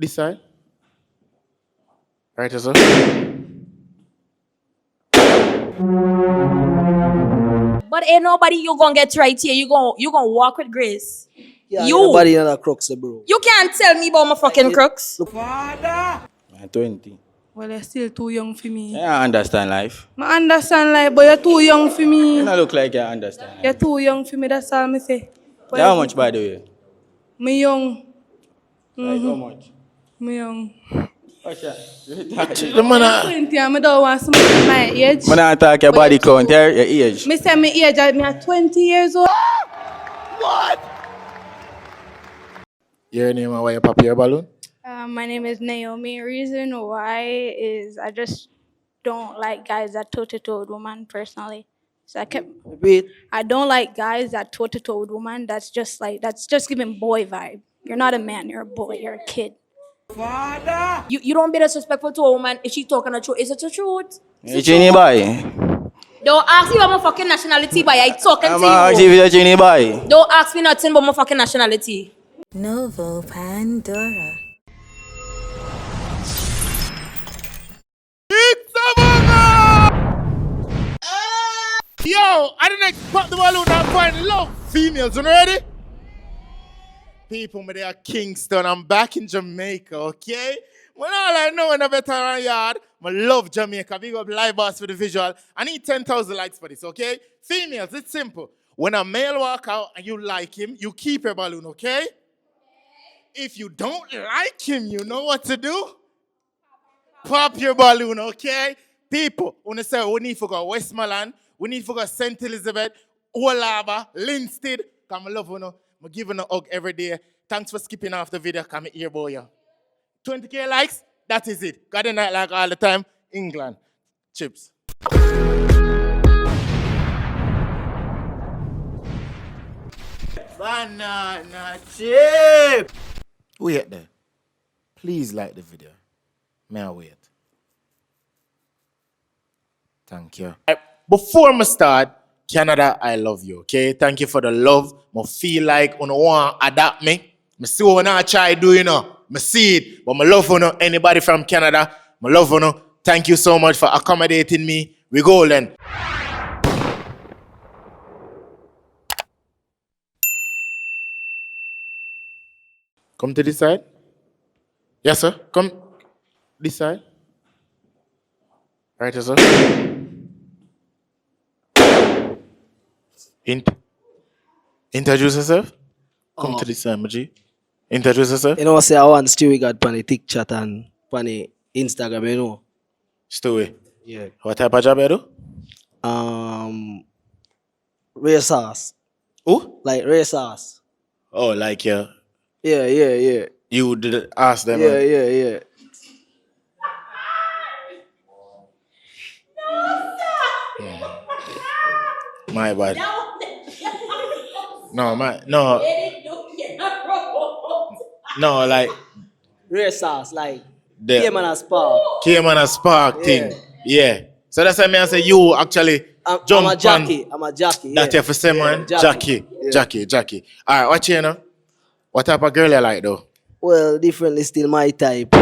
This side. Right, sir. But ain't nobody you gonna get right here. You gonna walk with grace. Yeah, You. nobody in the crooks, bro. You can't tell me about my fucking crooks. I'm 20. Well, you're still too young for me. Yeah, I understand life. I understand life, but you're too young for me. You don't look like you understand life. You're too young for me, that's all I say. But Yeah, how much, by the way? Me young. Like how much? Me young. What's that? The man, 20 and I don't want somebody my age. When I talk your body count, your age. Me say me age, I'm 20 years old. your name and why you pop your balloon? My name is Naomi. Reason why is I just don't like guys that toe-to-toe with women personally. So I don't like guys that toe-to-toe with women. That's just giving boy vibe. You're not a man. You're a boy. You're a kid. You don't be disrespectful to a woman if she talking the truth. Is it the truth? You Genie boy. Don't ask me about my fucking nationality, boy. I talking I'm to asking you. if you're Genie boy. Don't ask me nothing about my fucking nationality. Novo Pandora. Yo, I didn't pop the balloon and find love. Females, you ready? People, me there Kingston. I'm back in Jamaica, okay? When all I know in a veteran yard, I love Jamaica. Big up live boss for the visual. I need 10,000 likes for this, okay? Females, it's simple. When a male walk out and you like him, you keep your balloon, okay? If you don't like him, you know what to do? Pop your balloon, okay? People, when they say we need to go Westmoreland, we need to go St. Elizabeth, Olaba, Linstead. Because I love you, I'm giving a hug every day. Thanks for skipping off the video, come here, boy. 20K likes, that is it. Got a night like all the time, England. Chips. Banana chip. Wait there. Please like the video. May I wait? Thank you. Before I start, Canada, I love you, okay? Thank you for the love. I feel like you want to adapt me. I see what I try to do, you know. I see it. But I love you, anybody from Canada. I love you. Thank you so much for accommodating me. We go then. Come to this side. Yes, sir. Come this side. Right, sir. Introduce yourself. Come to this side, Maji. Introduce yourself. You know, say I want Stewie got on the TikTok and on the Instagram, you know. Stewie. Yeah. What type of job you do? Race sauce. Who? Like race sauce. Oh, like Yeah. you did ask them. Yeah. My bad. No, like Race sauce, like the Cayman and Spark. Cayman and Spark Yeah. thing. Yeah. So that's why I say you actually jump I'm a jockey. I'm a jockey. that you for say man. Jackie. Yeah. Jackie. Alright, what you know? What type of girl you like though? Well, differently still my type.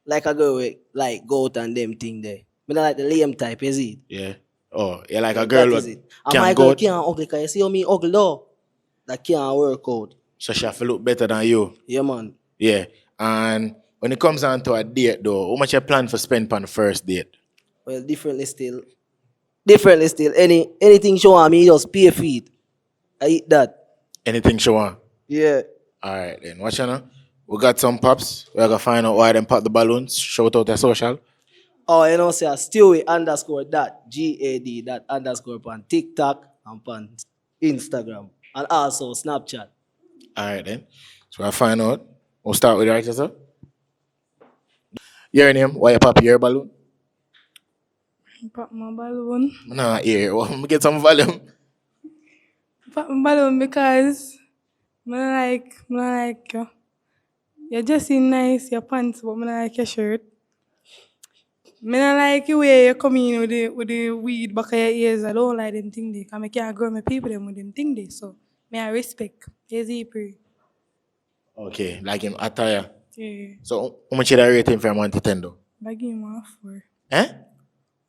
Like a girl with like goat and them thing there. Me not like the lame type, is it? Yeah. Oh, you like a girl That is with it. And my can girl go. can't ugly, cause you see how me ugly though. That can't work out. So she have to look better than you. Yeah, man. Yeah. And when it comes down to a date though, how much you plan for spend on the first date? Well, differently still. Anything show on me, just pay for it. I eat that. Anything she want? Yeah. Alright then, watch you know. We got some pops. We're gonna find out why them pop the balloons. Shout out their social. Oh, you know, say Stewie _ that GAD that _ on TikTok and on Instagram and also Snapchat. Alright then. So we'll find out. We'll start with the right sir. Your name, why you pop your balloon? Pop my balloon. Nah, here. Let me get some volume. Pop my balloon because I like you. You're just nice, your pants, but I like your shirt. I don't like the way you come in with the weed back of your ears. I don't like them thing there. Because I can't grow my people them with them thing there. So I respect. Easy pray. Okay, like him attire. Yeah. So, how much you da rate him from 1 to 10 though? I give him a 4. Eh?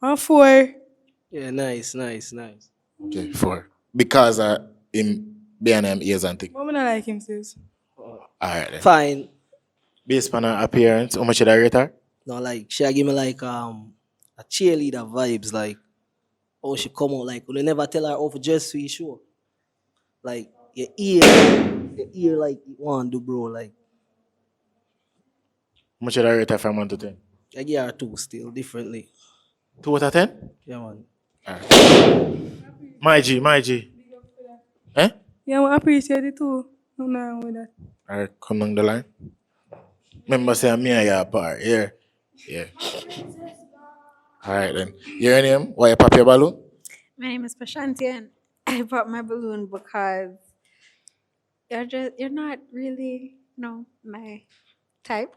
A 4. Yeah, nice. Okay, 4. Because him being him ears and thing. But I don't like him, sis. Alright then. Fine. Based on her appearance, how much you da rate her? No, like she a give me like a cheerleader vibes, like oh she come out like we never tell her how to dress for your show. Like your ear like you want to do, bro. Like How much you da rate her from 1 to 10? I give her 2 still differently. 2 out of 10? Yeah, man. My G. Eh? Yeah, I appreciate it too. No, no, with that. Alright, come down the line. Remember say me and you apart. Yeah. Alright then. Your name? Why you pop your balloon? My name is Prashanti and I brought my balloon because you're not really my type.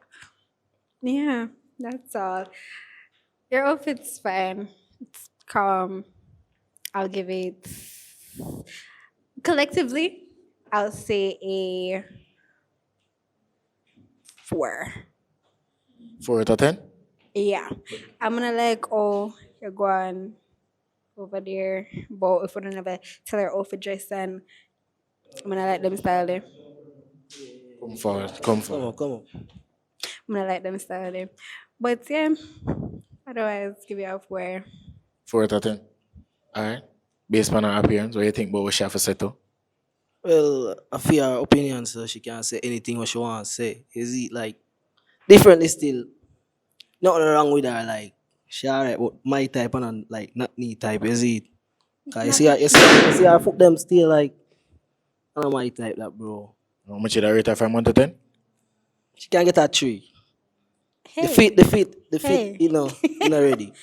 Yeah, that's all. Your outfit's fine. It's calm. I'll give it collectively. I'll say a 4. 4 out of 10? Yeah, I'm gonna like you're going over there, but if we don't ever tell her outfit dress, then I'm gonna like them style there. Come forward. Come on. I'm gonna like them style there. But yeah, otherwise give you a 4. 4 out of 10. Alright. Based on her appearance, what do you think about what she have to say to? Well, I feel her opinion, so she can say anything what she want to say. Is it like differently still? Nothing wrong with her, like she alright, but my type and like not me type, is it? Cause you see her foot them still like not my type, that bro. How much you da rate her from 1 to 10? She can get a 3. Hey. The fit, Hey. you know ready.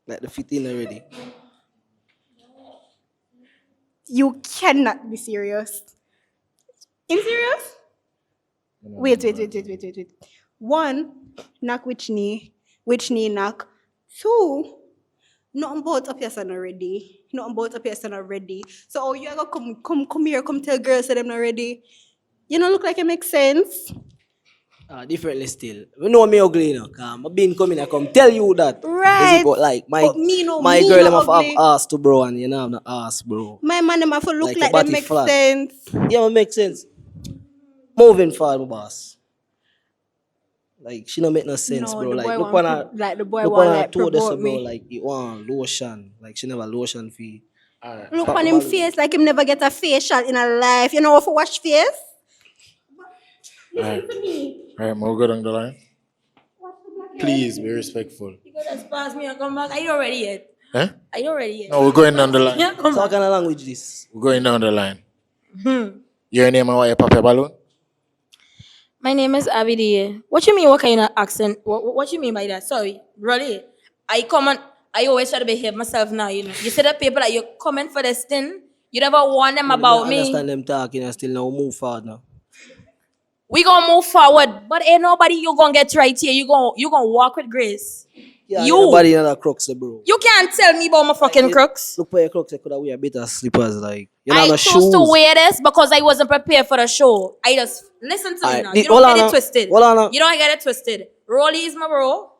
Like the fit in already. You cannot be serious. In serious? Wait. 1, knock which knee knock. 2, nothing about up your son already. So oh, you ever come here, come tell girls that I'm not ready. You know, look like it makes sense. Differently still. You know me ugly, you know. Cause I been coming, I come tell you that. Right. Is it, but like my But me girl, no them have ugly. ass to bro, and you know I'm not ass, bro. My man, them have to look Like like your them body make flat. sense. Yeah, it makes sense. Moving forward, my boss. Like she don't make no sense, No, bro. the Like boy look want on her, like the boy look want on her like toe, this, provoke bro. me. Like it want lotion. Like she never lotion fee. Look on him face like him never get a facial in a life. You know how to wash face? Alright. Alright, we'll go down the line. Please be respectful. You gotta just pass me and come back. Are you ready yet? Eh? Are you ready yet? No, we're going down the line. Yeah, come So what back. kind of language this? We're going down the line. Your name and why you pop your balloon? My name is Abidi. What you mean? What kind of accent? What you mean by that? Sorry, really. I always try to behave myself now. You see the people that you comment for this thing. You never warn them about I me. understand them talking and still now move forward now. We gonna move forward, but ain't nobody you gonna get right here. You gonna walk with grace. Yeah, You. nobody in other crooks, bro. You can't tell me about my fucking crooks. Look for your crooks, I could have wear better slippers, like you know I no chose shoes. to wear this because I wasn't prepared for the show. I just listen to me Alright, now. the- You don't hold get on it now. twisted. Hold on now. You don't get it twisted. Rolly is my bro,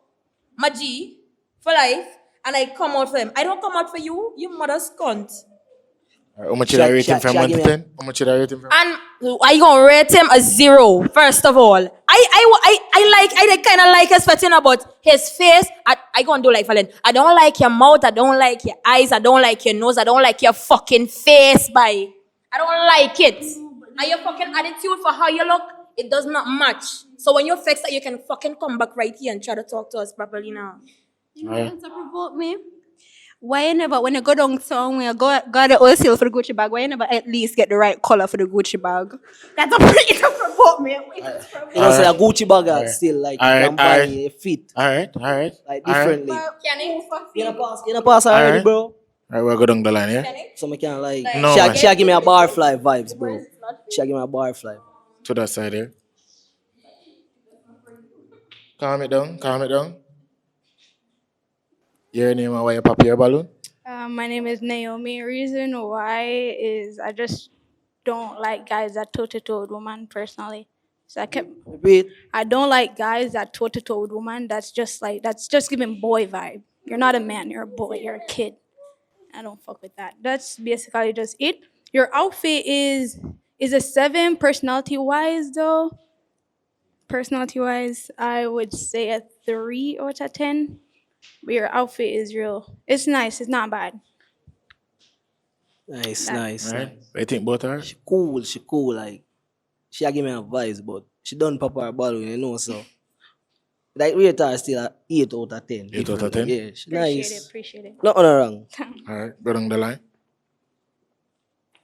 my G for life, and I come out for him. I don't come out for you, you mother's cunt. Alright, how much you da rate him from 1 to Shaggy 10? How much you da rate him from? And I gonna rate him a 0. First of all, I kind of like his fetting about his face. I gonna do like Fallon. I don't like your mouth. I don't like your eyes. I don't like your nose. I don't like your fucking face, bye. I don't like it. And your fucking attitude for how you look, it does not match. So when you fix that, you can fucking come back right here and try to talk to us properly now. You know what to provoke me? Why you never, when you go downtown, when you go the wholesale for the Gucci bag, why you never at least get the right color for the Gucci bag? That's a pretty to provoke me. You know, say a Gucci bag still like Alright, can buy a fit Alright. like differently. Kenny? You know pass already, Alright. bro. Alright, we'll go down the line, yeah? So I can like No, man. she give me a barfly vibes, bro. She give me a barfly. To that side here. Calm it down. Your name and why you pop your balloon? My name is Naomi. Reason why is I just don't like guys that toe-to-toe with women personally. So Repeat. I don't like guys that toe to toe with women. That's just giving boy vibe. You're not a man. You're a boy. You're a kid. I don't fuck with that. That's basically just it. Your outfit is a 7 personality wise though. Personality wise, I would say a 3 out of 10. But your outfit is real. It's nice. It's not bad. Nice, That- nice, All right. nice. What you think about her? She cool. Like, she a give me advice, but she done pop her balloon, you know, so. Like, rate her still at 8 out of 10. 8 out of 10? Yeah, she Appreciate nice. it. Appreciate it. Nothing wrong. All right. Go down the line.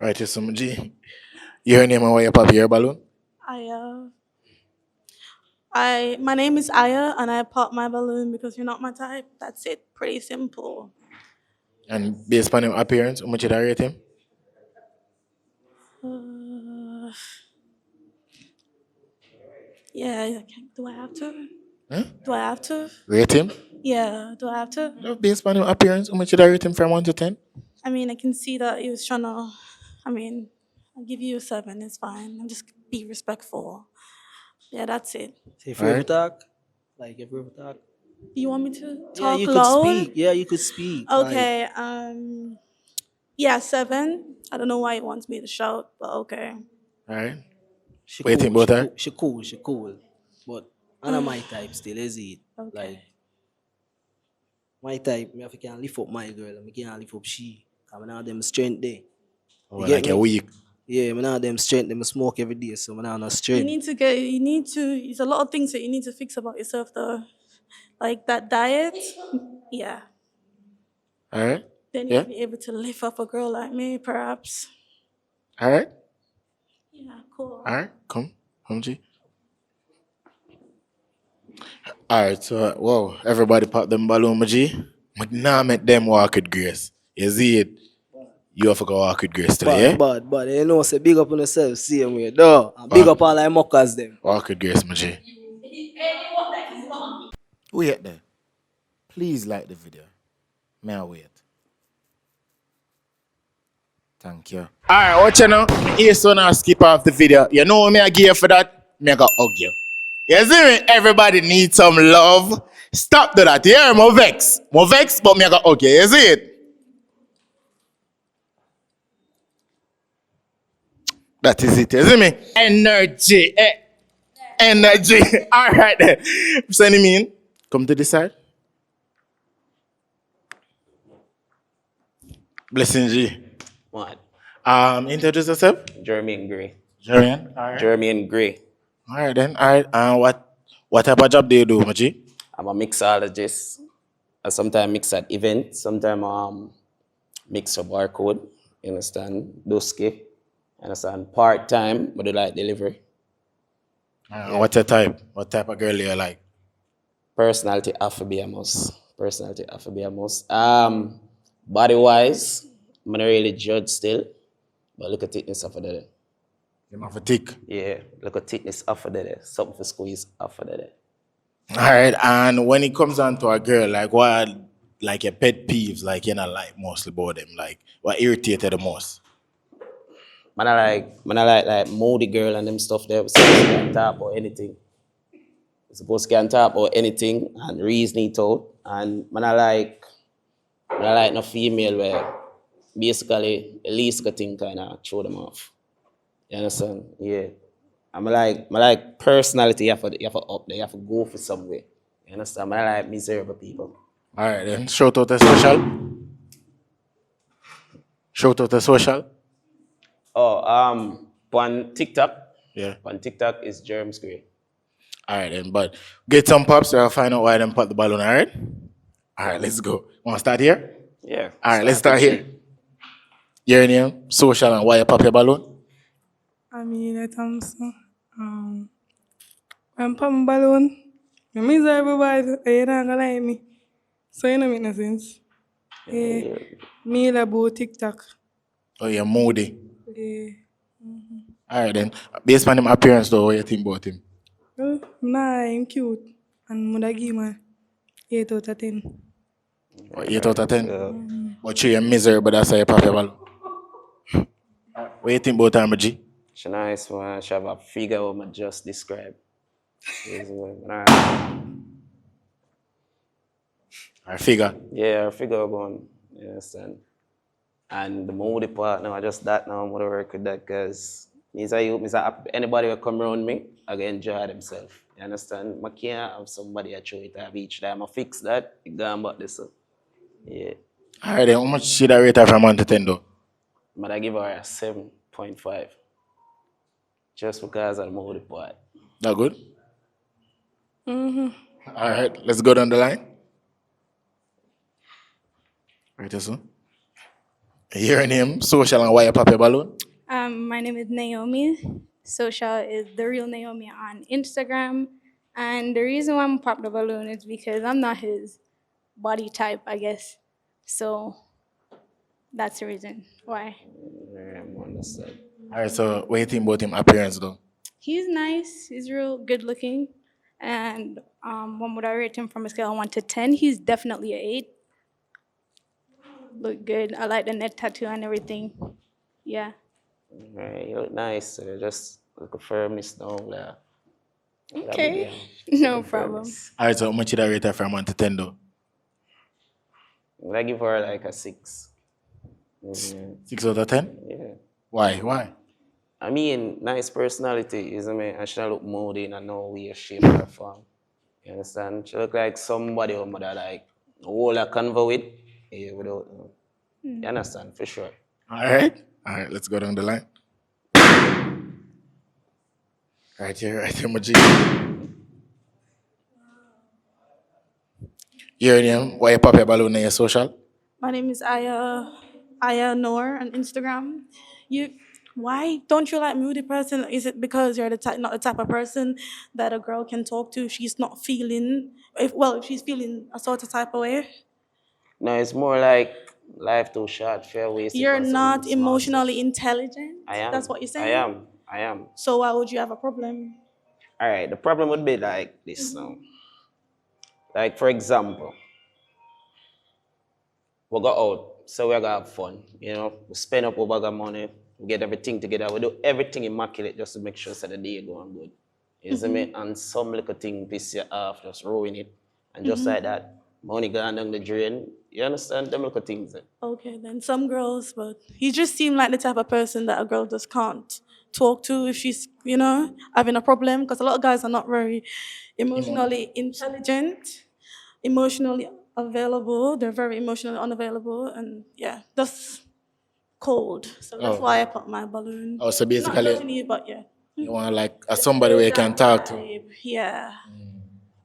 All right, yes, some G. You hear name and why you pop your balloon? My name is Aya, and I pop my balloon because you're not my type. That's it. Pretty simple. And based on his appearance, how much did I rate him? Yeah. Do I have to? Huh? Do I have to? Rate him? Yeah. Do I have to? No, based on his appearance, how much did I rate him from 1 to 10? I mean, I can see that he was trying to. I mean, I'll give you a 7. It's fine. I'm just be respectful. Yeah, that's it. Say if you ever talk, like if you ever talk. You want me to Yeah, talk you loud? could speak. Yeah, you could speak. Like, Okay. Yeah, 7. I don't know why he wants me to shout, but okay. All right. she What you think about her? She cool. But I'm not my type still, is it? Okay. Like, my type, me if I can lift up my girl, I can't lift up she. Because I not have them strength there. Oh, get like me? a week. Yeah, I not have them strength, them smoke every day, so I not have no You strength. need to, there's a lot of things that you need to fix about yourself though. Like that diet. Yeah. All right. Then Yeah. you'll be able to lift up a girl like me, perhaps. All right. Yeah, cool. All right. Come, G. All right. So, whoa, everybody pop them balloon, my G. But now make them walk with grace. You see it? You have to go walk with grace today, yeah? But you know, say big up on yourself, same way, though. And big up all like mockers them. Walk with grace, my G. Wait there. Please like the video. May I wait? Thank you. Alright, watch you now. Here so now skip off the video. You know what me I give you for that? Me I go hug you. You see me? Everybody needs some love. Stop do that. Yeah, more vex, but me I go hug you. You see it? That is it. You see me? Energy. Energy. Alright then. Send him in. Come to this side. Blessing G. What? Introduce yourself. Jeremy and Gray. Jerian. All right. Jeremy and Gray. All right then. All right. What type of job do you do, Maji? I'm a mixologist. I sometimes mix at events. Sometimes mix a barcode. You understand? Dusky. Understand? Part time, but I like delivery. What's your type? What type of girl do you like? Personality have to be a must. Personality have to be a must. Body wise, I'm not really judge still, but look at thickness of there. You have a tick. Yeah, look at thickness of there. Something for squeeze of there. All right. And when it comes down to a girl, like what are, like your pet peeves, like you know, like mostly about them, like what irritated the most? Man, I like moody girl and them stuff there. We're supposed to can't talk about anything. We're supposed to can't talk about anything and reason it out. And man, I like no female where basically the least good thing kind of throw them off. You understand? Yeah. I'm like personality. You have to up there. You have to go for somewhere. You understand? I like miserable people. All right then. Shout out the social. Shout out the social. Oh, on TikTok. Yeah. On TikTok is Germs Gray. All right then. But get some pops so I'll find out why them pop the balloon. All right. All right. Let's go. Want to start here? Yeah. All right. Let's start here. Your name, social, and why you pop your balloon? I mean, I'm popping balloon. I miss everybody. You're not gonna like me. So you know make no sense. Me about TikTok. Oh, you're moody. Yeah. All right then. Based on him appearance though, what you think about him? Well, nah, I'm cute. And Muda give me 8 out of 10. Or 8 out of 10? But you're miserable, that's why you pop your balloon. What you think about him, G? She nice one. She have a figure what I just described. Alright. Our figure. Yeah, her figure going. You understand? And the moody part now, I just that now, I'm gonna work with that because anybody who come around me, I can enjoy themselves. You understand? I can't have somebody I show it at each time. I fix that, it gone back this up. Yeah. Alright, then how much should I rate her from 1 to 10 though? But I give her a 7.5. Just because of the moody part. That good? Alright, let's go down the line. Right, this one. Your name, social, and why you pop your balloon? My name is Naomi. Social is the real Naomi on Instagram. And the reason why I'm pop the balloon is because I'm not his body type, I guess. So that's the reason why. I understand. Alright, so what do you think about him appearance though? He's nice. He's real good looking. And what would I rate him from a scale of 1 to 10? He's definitely an 8. Look good. I like the neck tattoo and everything. Yeah. Right, you look nice. So just look a firmness down there. Okay. No problem. Alright, so how much should I rate her from 1 to 10 though? I give her like a 6. 6 out of 10? Yeah. Why? I mean, nice personality, isn't it? And she don't look moody in no way, shape, or form. You understand? She look like somebody who mother like hold a convo with. Yeah, without. You understand? For sure. Alright, let's go down the line. Right here, my G. Your name, why you pop your balloon in your social? My name is Aya Noor on Instagram. Why don't you like moody person? Is it because you're not the type of person that a girl can talk to if she's not feeling, if she's feeling a sort of type of way? No, it's more like life too short, fair waste. You're not emotionally intelligent? I am. That's what you're saying? I am. So why would you have a problem? All right, the problem would be like this now. Like, for example, we go out, so we gotta have fun, you know, we spend up our bag of money, we get everything together, we do everything immaculate just to make sure that the day going good. You see me? And some little thing piss you off, just ruin it. And just like that, money gone down the drain. You understand? Them little things. Okay, then some girls, but you just seem like the type of person that a girl just can't talk to if she's, having a problem. Because a lot of guys are not very emotionally intelligent, emotionally available. They're very emotionally unavailable. And yeah, that's cold. So that's why I put my balloon. Oh, so Not basically, judging you, but yeah. you want like somebody where you can talk to. Yeah.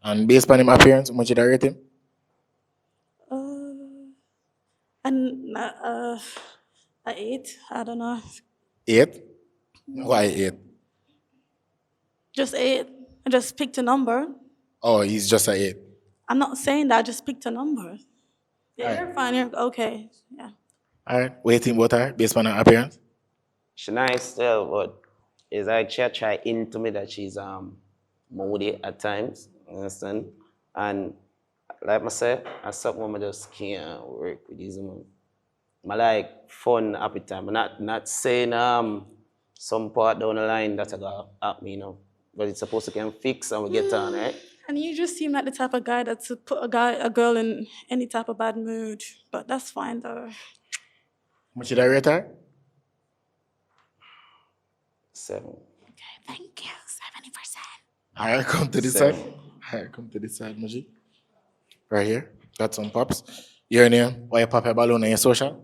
And based on him appearance, how much did I rate him? And 8, I don't know. 8? Why 8? Just 8. I just picked a number. Oh, he's just a 8. I'm not saying that, I just picked a number. Yeah, Alright. you're fine, you're okay. Yeah. Alright, what do you think about her based on her appearance? She nice still, but it's like she try into me that she's moody at times. You understand? And like I said, I something I just can't work with these women. I like fun, happy time. I'm not saying some part down the line that I got at me, but it's supposed to get fixed and we get on, right? And you just seem like the type of guy that's to put a girl in any type of bad mood. But that's fine though. How much did I rate her? 7. Okay, thank you. 70%. Alright, come to this side. Alright, come to this side, Maji. Right here. Got some pops. Your name, why you pop your balloon in your social?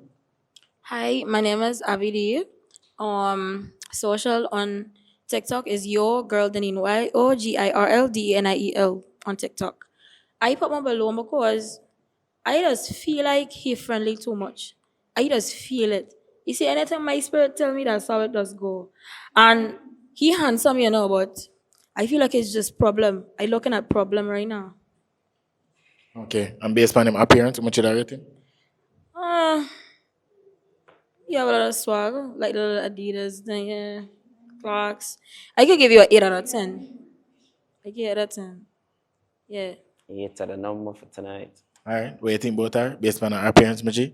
Hi, my name is Abidi. Social on TikTok is Your Girl Denine, YOGIRLDENIEL on TikTok. I put my balloon because I just feel like he's friendly too much. I just feel it. You see, anytime my spirit tell me that's how it does go. And he handsome, but I feel like it's just problem. I looking at problem right now. Okay, and based on him appearance, how much did I rate him? Yeah, a lot of swag, like the little Adidas, yeah, Clarks. I could give you an 8 out of 10. I give it a 10. Yeah. 8 are the number for tonight. Alright, what do you think about her based on her appearance, Maji?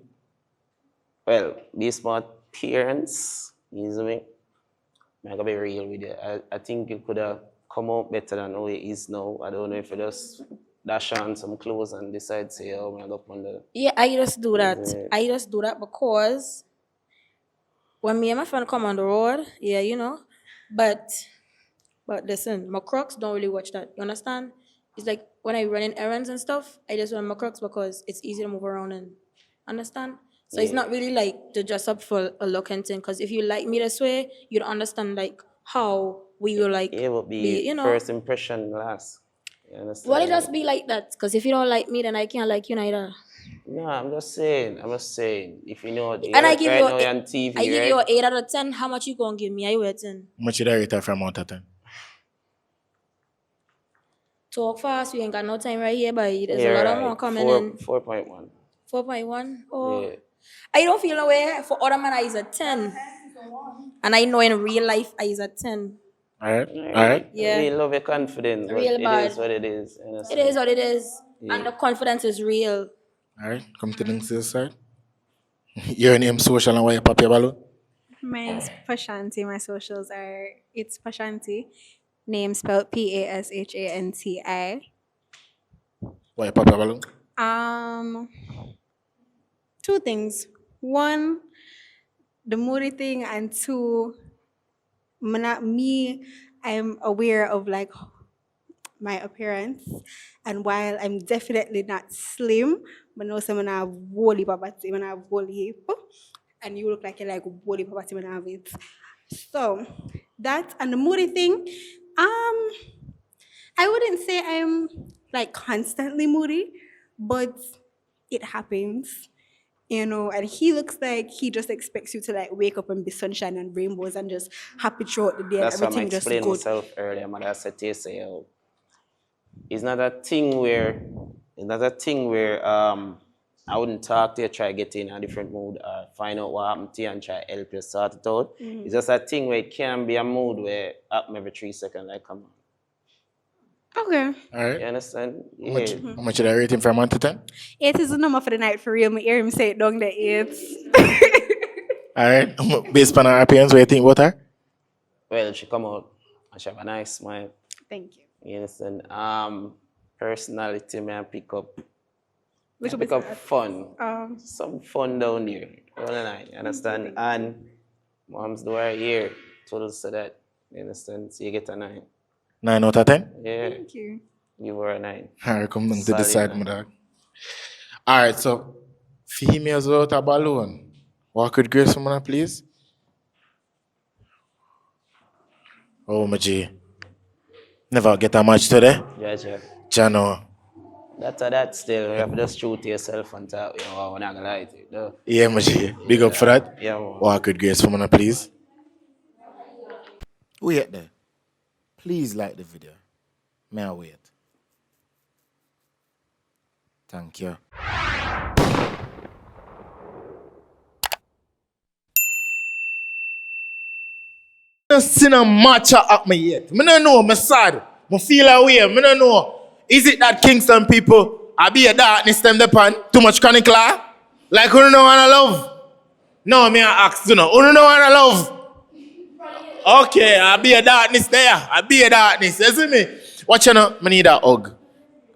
Well, based on appearance, I I'm gonna be real with you. I think you could have come out better than how it is now. I don't know if you just dash on some clothes and decide say, oh, I'm gonna go up on the. Yeah, I just do that. I just do that because when me and my friend come on the road, yeah, you know. But listen, my Crocs don't really watch that. You understand? It's like when I run in errands and stuff, I just wear my Crocs because it's easy to move around and understand. So it's not really like to dress up for a look and thing. Because if you like me this way, you'd understand like how we will like It would be you know. first impression last. You understand? Well, it just be like that. Because if you don't like me, then I can't like you neither. No, I'm just saying. If you know, And I give right you, now you're on TV, I give right? you an 8 out of 10. How much you gonna give me? Are you waiting? How much you rate her from out of 10? Talk fast. We ain't got no time right here, but there's a lot of more coming in. 4.1. 4.1. Oh, Yeah. I don't feel no way. For other man, I is a 10. And I know in real life, I is a 10. All right. Yeah. We love your confidence, but Real it bad. is what it is. You It understand? is what it is. Yeah. And the confidence is real. All right. Come to the side. Your name, social, and why you pop your balloon? My name's Pashanti. My socials are it's Pashanti. Name spelled Pashanti. Why you pop your balloon? Two things. One, the moody thing, and two, I'm aware of like my appearance, and while I'm definitely not slim, but no someone have woolly babati, when I have woolly hip, and you look like you like woolly babati when I have it. So that and the moody thing, I wouldn't say I'm like constantly moody, but it happens. You know, and he looks like he just expects you to like wake up and be sunshine and rainbows and just happy throughout the day That's and what I everything just explained good. myself earlier. Man, I said to you, say, it's not a thing where I wouldn't talk to you, try to get in a different mood or find out what happened to you and try to help you sort it out. It's just a thing where it can be a mood where it happen every 3 seconds, like come on. Okay. All right. You understand? How much did I rate him from 1 to 10? 8 is the number for the night for real. Me hear him say it down the 8. All right. Based on her appearance, what do you think about her? Well, she come out and she have a nice smile. Thank you. You understand? Personality, may I pick up Sad. fun. Some fun down there. All the night, you understand? And mom's the right here. Told us to that. You understand? So you get a 9. 9 out of 10? Yeah. Thank you. You were a 9. All right, come down to the Solid, side, man. my dog. All right, so females without a balloon. Walk with grace, man, please. Oh, my G. Never get a match today. Yeah. Jano. That's still. You have to just shoot yourself and talk. You know, I'm not gonna lie to you. No. Yeah, my G. Big up for that. Yeah, man. Walk with grace, man, please. Wait there. Please like the video. May I wait? Thank you. I seen a matcha up me yet. I don't know, I'm sad. I feel away. I don't know. Is it that Kingston people I be a darkness them the pan? Too much chronic law? Like who don't know what I love? No, me I ask, you know. Who don't know what I love? Okay, I be a darkness there. I be a darkness. You see me? Watch you know, I need a hug.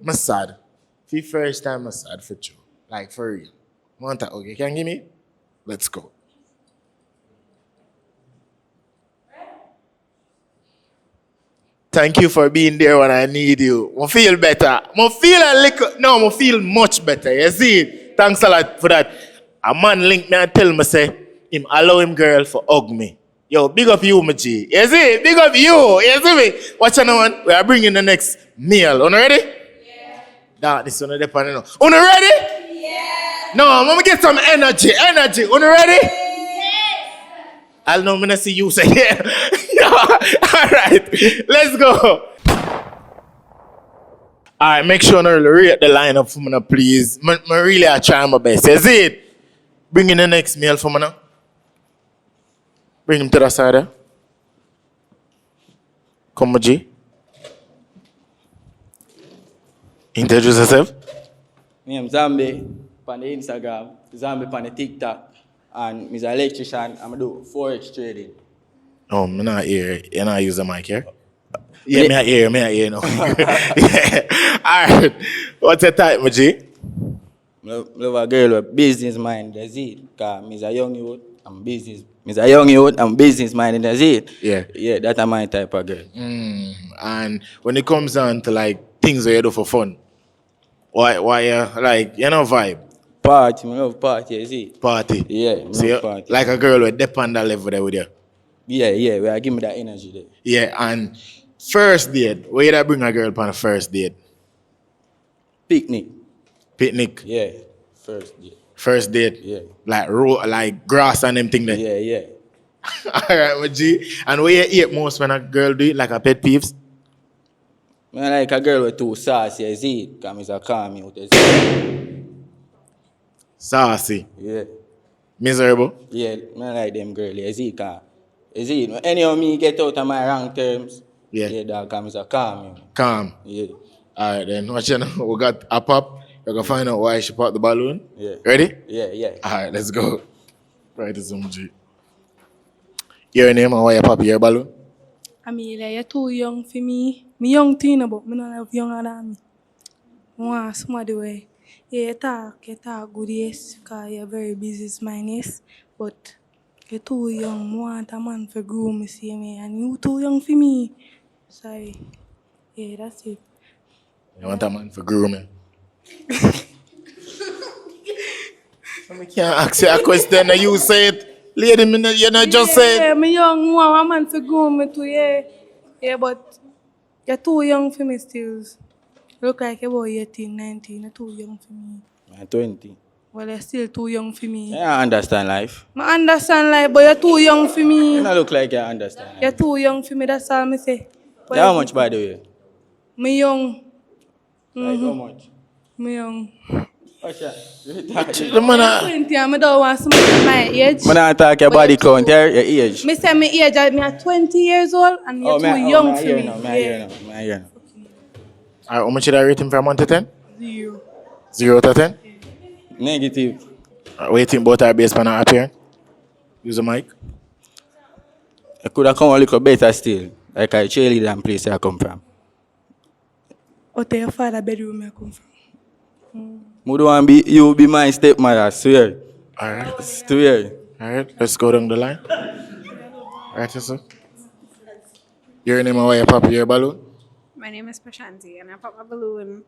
I'm sad. For the first time, I'm sad for you. Like for real. Want a hug? You can give me? Let's go. Thank you for being there when I need you. I feel better. I feel a little, no, I feel much better. You see? Thanks a lot for that. A man link me and tell me, say, him allow him girl for hug me. Yo, big up you, my G. You see? Big up you. You see me? Watch out now, we are bringing the next meal. Una ready? Yeah. That, this one depend on. Una ready? Yeah. No, I'm gonna get some energy. Una ready? Yes. I'll know when I see you say yeah. All right, let's go. All right, make sure to rate the lineup for me now, please. I really are trying my best. You see it? Bring in the next meal for me now. Bring him to the side. Eh? Come, G. Introduce yourself. Me am Zombie on the Instagram, Zombie on the TikTok, and I'm an electrician. I'm do forex trading. Oh, me not hear. You not use the mic here? Yeah, me I hear now. Yeah. All right. What's your type, my G? Love a girl with business mind, that's it. Because I'm a young youth, I'm business. I'm a young youth, I'm business mind, that's it. Yeah. Yeah, that's my type of girl. And when it comes down to like things that you do for fun, why like you know vibe Party, I love party, that's it. party? Yeah, I So love party. like a girl with dep on that level there with you. Yeah, well, give me that energy there. Yeah, and first date, where you that bring a girl on a first date? Picnic. Picnic. Yeah, first day. First date. Yeah. Like grass and them thing there. Yeah. Alright, my G. And where you eat most when a girl do it, like a pet peeves? I like a girl with too saucy, is it? Because I'm a calm youth, is it? Saucy. Yeah. Miserable. Yeah, I like them girl, is it? Is it? Any of me get out of my wrong terms, Yeah. dog, because I'm a calm youth. Calm. Yeah. Alright then, watch you now. We got a pop. You're gonna find out why she popped the balloon. Yeah. Ready? Yeah. Alright, let's go. Right to some G. Your name and why you pop your balloon? Amelia, you're too young for me. Me young teen, but me not have younger than me. I want somebody way. Yeah, you talk good, yes, because you're very business minded, yes. But you're too young. I want a man for groom me, see me, and you too young for me. Sorry. Yeah, that's it. You want a man for grooming? I can't ask you a question and you say it. Lady, you know just say it. Yeah, me young. I want a man for groom me too, yeah. Yeah, but you're too young for me still. You look like you're about 18, 19. You're too young for me. I'm 20. Well, you're still too young for me. I understand life. I understand life, but you're too young for me. You don't look like you understand life. You're too young for me, that's all me say. But How much, by the way? me young. Like how much? Me young. What's that? The man, 20 and I don't want somebody my age. When I talk your body count here, your age. Me say me age, I'm 20 years old and you're too young for me. I hear now. Alright, how much should I rate him from 1 to 10? 0. 0 to 10? Negative. Waiting both are based on our appearance. Use the mic. I could have come a little better still. Like I cheerleader and place I come from. Out of your father's bedroom I come from. Would want you be my stepmother, I swear. Alright. Swear. Alright, let's go down the line. Alright, sir. Your name and why you pop your balloon? My name is Prashanti, and I pop my balloon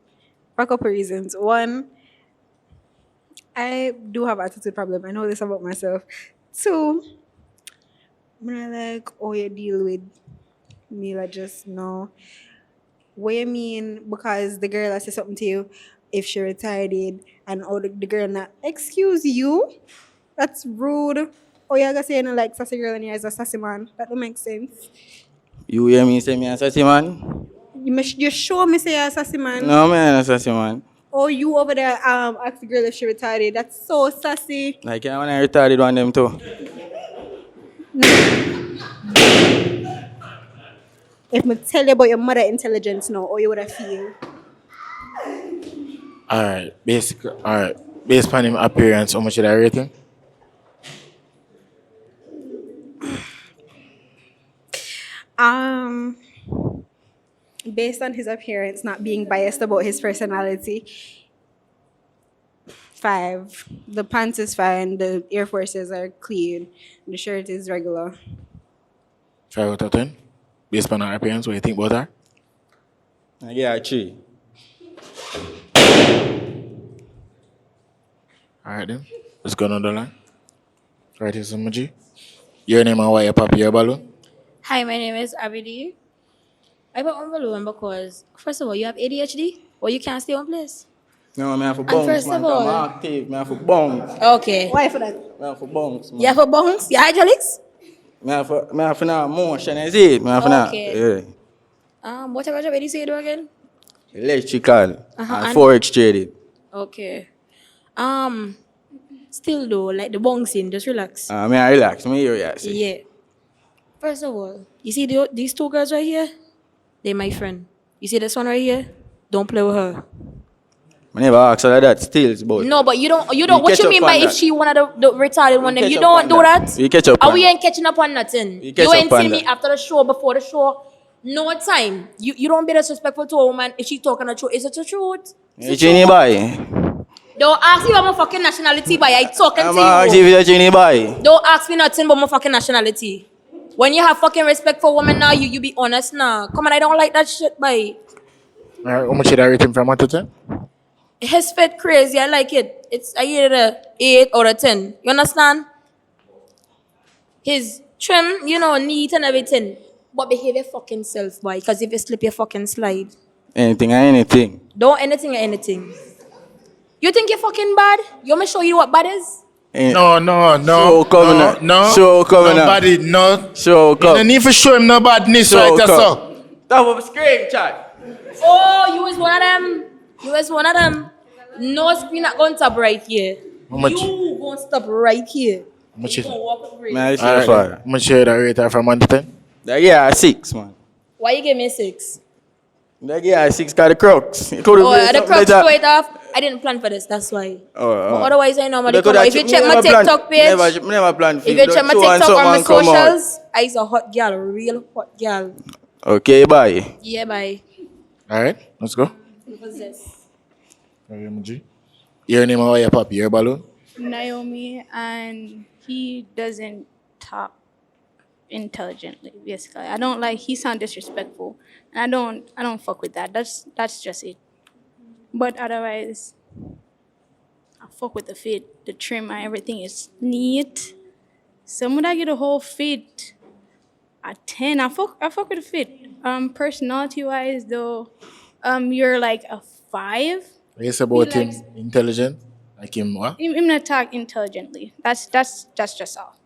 for a couple reasons. One, I do have attitude problem. I know this about myself. Two, when I like, oh, you deal with me, like just no. What you mean? Because the girl I say something to you, if she retarded, and oh, the girl not, excuse you? That's rude. Oh, you gonna say you know, like sassy girl and you is a sassy man. That don't make sense. You hear me say me a sassy man? You show me say you're a sassy man. No, man, a sassy man. Oh, you over there ask the girl if she retarded. That's so sassy. Like when I retarded one them too. If me tell you about your mother intelligence now, or you would have feel. Alright, based on him appearance, how much should I rate him? Based on his appearance, not being biased about his personality, 5. The pants is fine. The Air Forces are clean. The shirt is regular. 5 out of 10? Based on her appearance, what do you think about her? I get a 3. Alright then, let's go down the line. Right here, some G. Your name and why you pop your balloon? Hi, my name is Abidi. I put on balloon because, first of all, you have ADHD or you can't stay one place. No, man, I have to And bounce, first man. of all- I'm active, man. I have to bounce. Okay. Why for that? Man, I have to bounce, man. You have a bounce? Your hydraulics? Man, I have to now motion, is it? Man, I have to now. Okay. Yeah. Whatever job did you say you do again? Electrical and and- forex trading. Okay. Still though, like the bouncing, just relax. I relax. Me hear you say. Yeah. First of all, you see these two girls right here? They're my friend. You see this one right here? Don't play with her. I never asked her that still, but No, but you don't. We What catch you up mean on by if that. she one of the retarded one? Then catch you up don't on do that. that. We catch up And on we that. ain't catching up on nothing. We catch You ain't up on see me that. after the show, before the show. No time. You don't be disrespectful to a woman if she talking the truth. Is it the truth? It's the You Trini truth. boy. Don't ask me about my fucking nationality, boy. I talking I'm to asking you. if you're Trini boy. Don't ask me nothing about my fucking nationality. When you have fucking respect for women now, you be honest now. Come on, I don't like that shit, boy. All right, how much should I rate him from 1 to 10? His fit crazy. I like it. I give it a 8 or a 10. You understand? His trim, neat and everything. But behave your fucking self, boy. Because if you slip, you fucking slide. Anything and anything. Don't anything or anything. You think you're fucking bad? You want me to show you what bad is? No. Show coming up. No. Show coming up. Nobody, no. Show You come. don't need to show him no badness Show right there, come. so. Top of the screen, chat. Oh, you is one of them. You is one of them. No screen not going to stop right here. How much? You going to stop right here. How much You is gonna walk with grace. Man, All right, fire. how much should I rate her from 1 to 10? Yeah, 6, man. Why you give me 6? Yeah, 6 got the crooks. Oh, the crux straight off. I didn't plan for this, that's why. But otherwise, I normally come out. If you check my TikTok page, Never plan for if you check my TikTok or my socials, I's a hot girl, real hot girl. Okay, bye. Yeah, bye. All right, let's go. What's this? Your name or your puppy? Your balloon? Naomi, and he doesn't talk intelligently. Basically, I don't like. He sound disrespectful, and I don't fuck with that. That's just it. But otherwise, I fuck with the fit, the trim, and everything is neat. So when I get a whole fit, a 10. I fuck with the fit. Personality wise though, you're like a 5. Yes, about He him. likes- Intelligent? Like him, what? Him not talk intelligently. That's just all.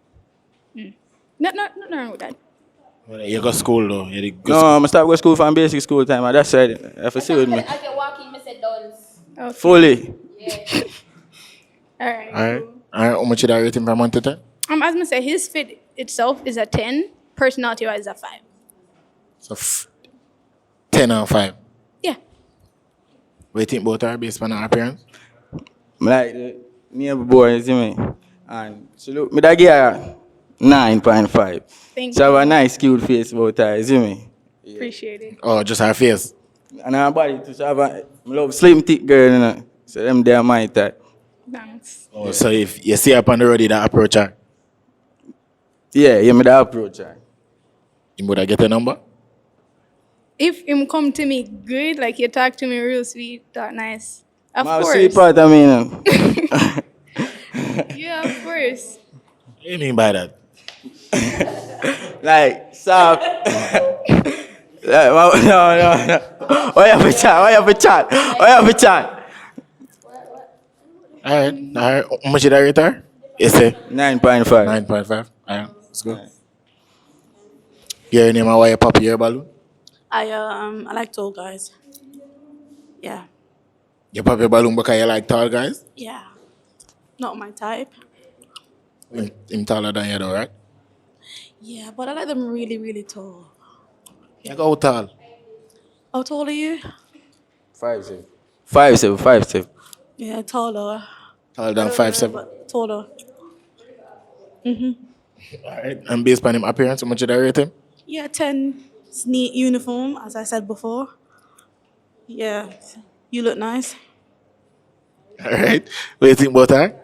Nothing wrong with that. Well, you go school though. You go No, I'm start going school from basic school time. And that's right. If you see with me. I can walk in, Mr. Dons. Okay. Fully. All right. All right. How much should I rate him from 1 to 10? As I say, his fit itself is a 10. Personality wise, a 5. So 10 and 5. Yeah. What do you think about her based on her appearance? Like the neighbor boy, you see me? And she look, me that give her 9.5. Thank She have you. a nice cute face about her, you see me? Appreciate it. Oh, just her face. And her body too, she have a, I love slim thick girl, you know. So them they are my type. Thanks. Oh, so if you see her up on the road, you don't approach her. Yeah, me that approach her. You would I get a number? If him come to me good, like you talk to me real sweet, that nice. Of My course. sweet part, I mean. Yeah, of course. What do you mean by that? Like, stop. Like, no. Why you have a chat? All right. How much did I rate her? You say 9.5. 9.5. All right, let's go. Your name and why you pop your balloon? I like tall guys. Yeah. You pop your balloon because you like tall guys? Yeah. Not my type. Him taller than you though, right? Yeah, but I like them really, really tall. Like how tall? How tall are you? 5'7". 5'7". Yeah, taller. Taller than 5'7". But taller. All right. And based on him appearance, how much did I rate him? Yeah, 10. It's neat uniform, as I said before. Yeah, you look nice. All right. What do you think about her?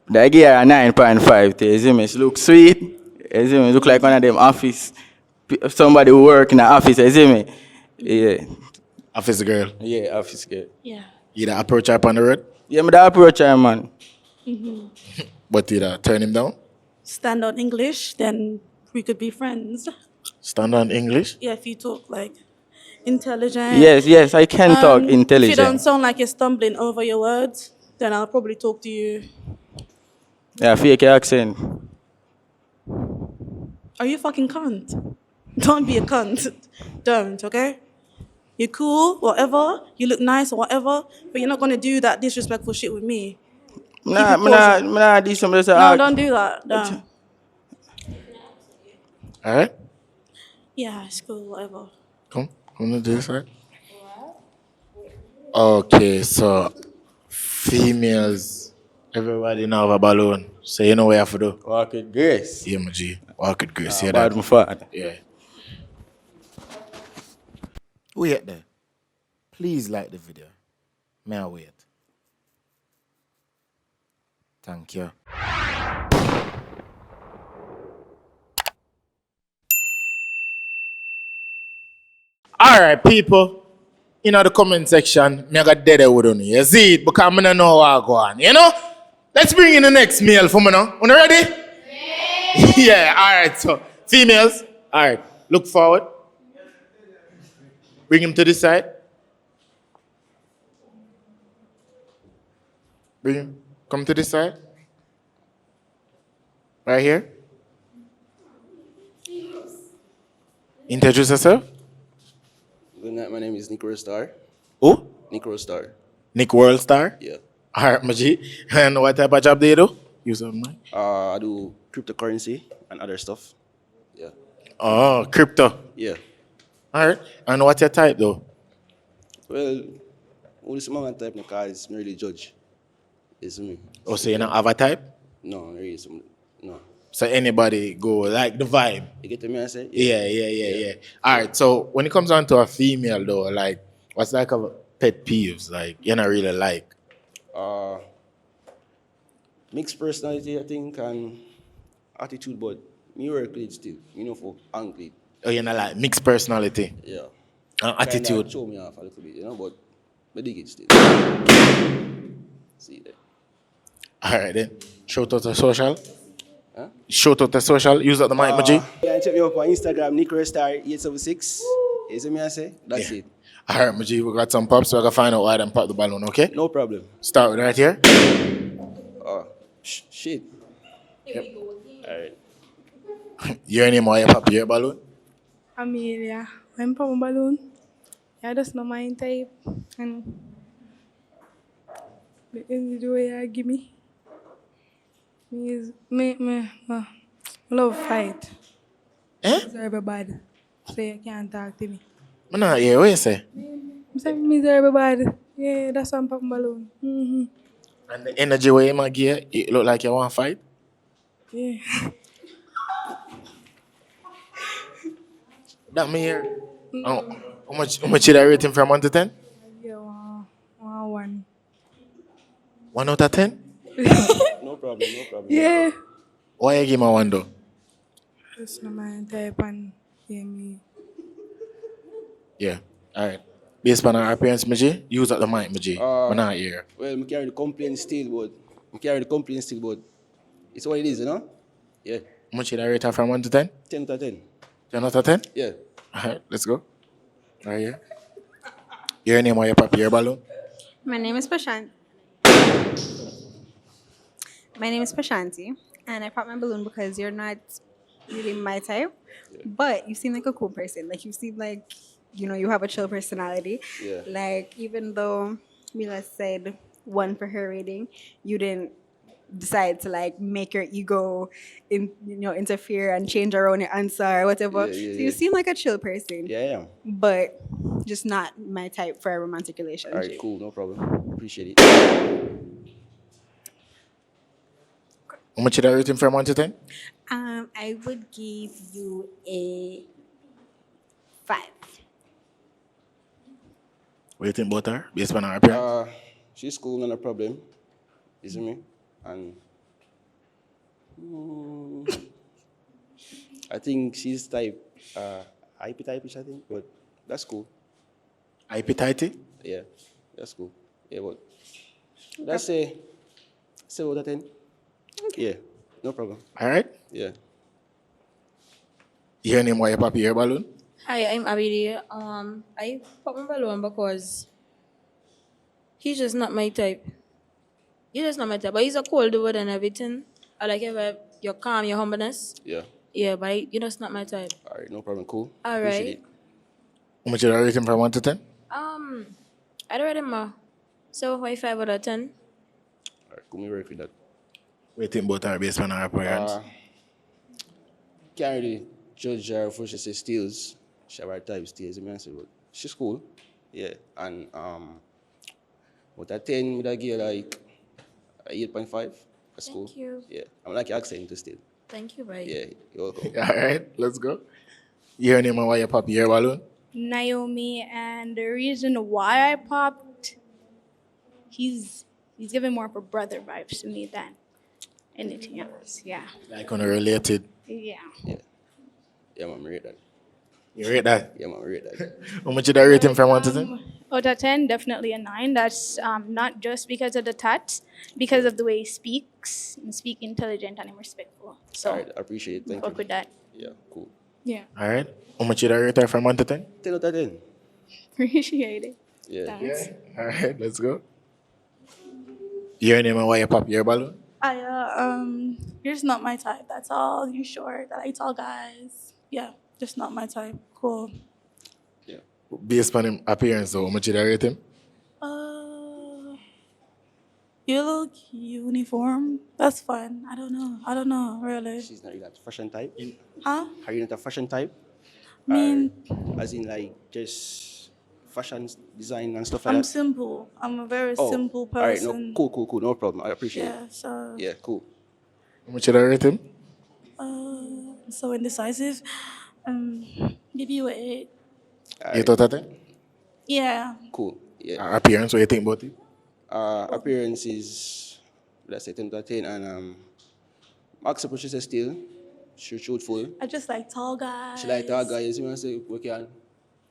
That give her a 9.5. You see me? She look sweet. You see me? Look like one of them office. Somebody who work in the office. You see me? Yeah. Office girl. Yeah, office girl. Yeah. You da approach her up on the road? Yeah, me that approach her, man. But you da turn him down? Stand on English, then we could be friends. Stand on English? Yeah, if you talk like intelligent. Yes, I can talk If you don't intelligent. sound like you're stumbling over your words, then I'll probably talk to you. Yeah, fake accent. Are you a fucking cunt? Don't be a cunt. Don't, okay? You're cool, whatever. You look nice, whatever. But you're not gonna do that disrespectful shit with me. Nah, do some of No, don't do that. No. All right. Yeah, it's cool, whatever. Come to this side. Okay, so females, everybody now have a balloon. So you know what you have to do? Walk with grace. Yeah, my G. Walk with grace. Ah, Hear bad that? my father. Yeah. Wait there. Please like the video. May I wait? Thank you. All right, people. In the comment section, me I got dead with you. You see it because I don't know what go on. You know? Let's bring in the next male for me now. You ready? Yeah. All right. So females. All right. Look forward. Bring him to this side. Bring him. Come to this side. Right here. Introduce yourself. Good night, my name is Nick Star. Who? Nick Star. Nick Worldstar. Yeah. All right, Maji. And what type of job do you do? Use of mic. I do cryptocurrency and other stuff. Yeah. Oh, crypto. Yeah. All right. And what's your type though? Well, all this moment type because it's merely judge. It's me. Oh, so you don't have a type? No, really, no. So anybody go like the vibe. You get to me, I say? Yeah. All right. So when it comes down to a female though, like what's like a pet peeves like you not really like? Mixed personality, I think, and attitude, but me work with it still. You know, for angry. Oh, you not like mixed personality. Yeah. Attitude. Kinda show me off a little bit, you know, but I dig it still. See that. All right then. Shout out to social. Huh? Shout out to social. Use up the mic, Maji. Yeah, check me up on Instagram, NickRestar876. You see me, I say? That's it. All right, Maji. We got some pops, so I can find out why them pop the balloon. Okay. No problem. Start with right here. Shit. Yep. All right. Your name or your pop your balloon? Amelia. I'm from balloon. Yeah, that's not my type. And the energy way you give me. Me love fight. Eh? Miserable bad. So you can't talk to me. I'm not here. What you say? I'm saying miserable bad. Yeah, that's why I'm popping balloon. Mm-hmm. And the energy where you might give, it look like you want to fight? Yeah. That me here. Oh, how much should I rate him from 1 to 10? Yeah, one. 1 out of 10? No problem. Yeah. Why you give him a 1 though? That's not my type and yeah, me. Yeah. All right. Based on our appearance, Maji, use up the mic, Maji. I'm not here. Well, I carry the complaint still, but it's what it is, you know? Yeah. How much should I rate her from 1 to 10? 10 out of 10. 10 out of 10? Yeah. All right, let's go. Right here. Your name or your pop your balloon? My name is Prashanti. And I popped my balloon because you're not really my type, but you seem like a cool person. Like you seem like, you have a chill personality. Yeah. Like even though Mila said 1 for her rating, you didn't decide to like make your ego interfere and change around your answer or whatever. So you seem like a chill person. Yeah, I am. But just not my type for a romantic relationship. All right, cool, no problem. Appreciate it. How much should I rate him from 1 to 10? I would give you a 5. What do you think about her, based on her appearance? She's cool, not a problem. You see me? And I think she's type IP type-ish, I think, but that's cool. IP tighty? Yeah, that's cool. Yeah, but that's a 7 out of 10. Okay. Yeah, no problem. All right. Yeah. Your name or your pop your balloon? Hi, I'm Abidi. I pop my balloon because he's just not my type. He's just not my type, but he's a cool dude and everything. I like your calm, your humbleness. Yeah. Yeah, but you're just not my type. All right, no problem. Cool. All Appreciate right. it. How much should I rate him from 1 to 10? I'd rate him a 7.5 out of 10. All right, cool. Me work with that. What do you think about her based on her appearance? Can't really judge her for she says steals. She have her type steals, I mean, but she's cool. Yeah. And Out of 10, would I give you like a 8.5 at school. Thank you. Yeah, I'm like your accent too still. Thank you, bye. Yeah, you're welcome. All right, let's go. Your name and why you pop your balloon? Naomi, and the reason why I popped, he's giving more of a brother vibes to me than anything else. Yeah. Like unrelated. Yeah. Yeah, man, I rate that. You rate that? Yeah, man, I rate that. How much did I rate him from 1 to 10? Out of 10, definitely a 9. That's not just because of the tats, because of the way he speaks and speak intelligent and respectful. So All right, I appreciate it. Thank fuck you. with that. Yeah, cool. Yeah. All right. How much did I rate her from 1 to 10? 10 out of 10. Appreciate it. Yeah. Thanks. All right, let's go. Your name and why you pop your balloon? You're just not my type. That's all. You're short. I like tall guys. Yeah, just not my type. Cool. Based on him appearance, so how much did I rate him? You look uniform. That's fun. I don't know, really. She's not really that fashion type. Huh? Are you not a fashion type? mean, As in like just fashion design and stuff like I'm that? simple. I'm a very simple All right, person. no, cool, no problem. I appreciate Yeah, it. so Yeah, cool. How much did I rate him? so indecisive. Give you a 8. 8 out of 10? Yeah. Cool. Yeah. Appearance, what you think about it? Appearance is, let's say 10 out of 10, and Max approach is still, she's truthful. I just like tall guys. She like tall guys, you know what I say, we can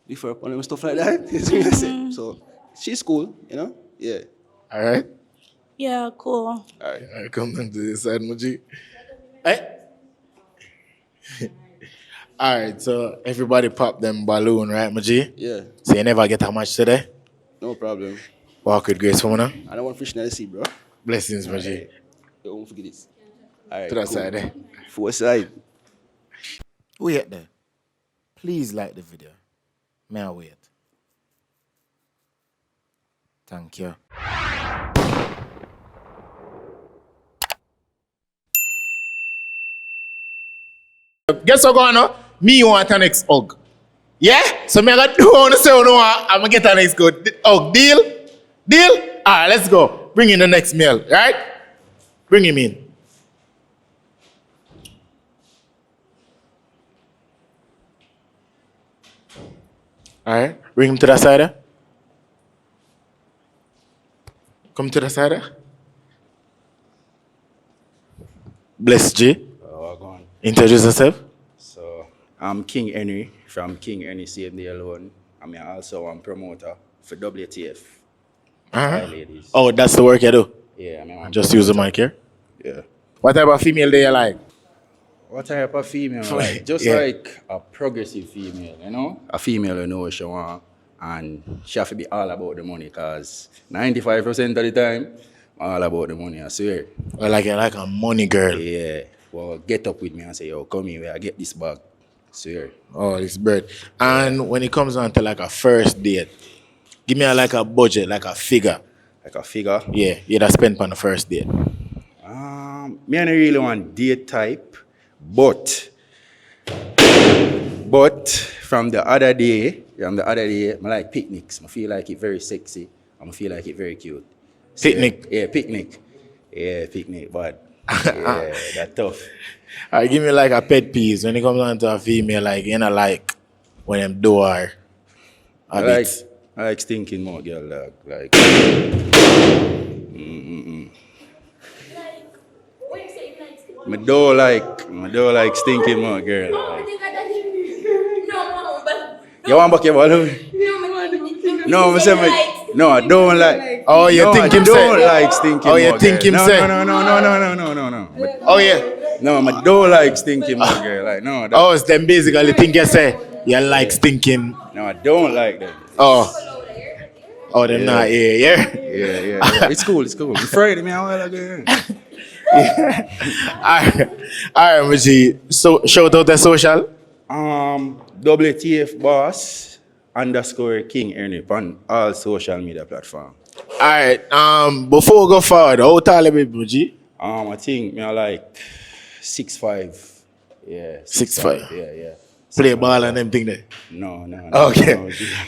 differ upon them and stuff like that. You know what I say? So she's cool, you know? Yeah. All right. Yeah, cool. All right. I come down to this side, Muji. Hey. All right, so everybody pop them balloon, right, Muji? Yeah. So you never get a match today? No problem. Walk with grace for me. I don't want fish in the sea, bro. Blessings, Muji. You won't forget this. All right. To that cool. side, eh? Four side. Wait there. Please like the video. May I wait? Thank you. Guess what going on? Me want an next hug. Yeah? So me I got do want to say no, I'm gonna get an next good hug. Deal? Deal? Alright, let's go. Bring in the next meal, right? Bring him in. Alright, bring him to the side. Come to the side. Bless G. Introduce yourself. So, I'm King Henry from King Henry Save Me Alone. I'm also one promoter for WTF. Hi, ladies. Oh, that's the work you do? Yeah, I'm Just use the mic here. Yeah. What type of female do you like? What type of female? Like, just Yeah. like a progressive female, you know? A female who knows what she want, and she have to be all about the money, because 95% of the time, all about the money, I swear. Well, like you're like a money girl. Yeah. Well, get up with me and say, yo, come here, I get this bag. Swear. Oh, this bird. And when it comes down to like a first date, give me like a budget, like a figure. Like a figure? Yeah, you'd have spent on the first date. Me I don't really want date type, but from the other day, I like picnics. I feel like it very sexy. I feel like it very cute. So, Picnic? Yeah, picnic. Yeah, picnic, but yeah, that's tough. All right, give me like a pet peeve when it comes down to a female, like, you know, like when them do her a bit. I like stinking more girl, dog. Like, I don't like stinking more girl. Like. You want back your balloon? No, I don't like. Oh, you think him I don't like stinking. Oh, you more think girl. him say? No. Oh, yeah. No, I don't like stinking more girl. Like, no. Oh, it's them basically think you say you like stinking. No, I don't like them. Oh, they're not here, yeah? Yeah. It's cool. I'm Friday, man. All ago. Alright, Muji. So shout out the social. WTF boss _ King Ernie on all social media platforms. Alright, before we go forward, how tall are you, Muji? I think me I like 6'5". Yeah. 6'5". Yeah. Play ball and them thing there. No. Okay.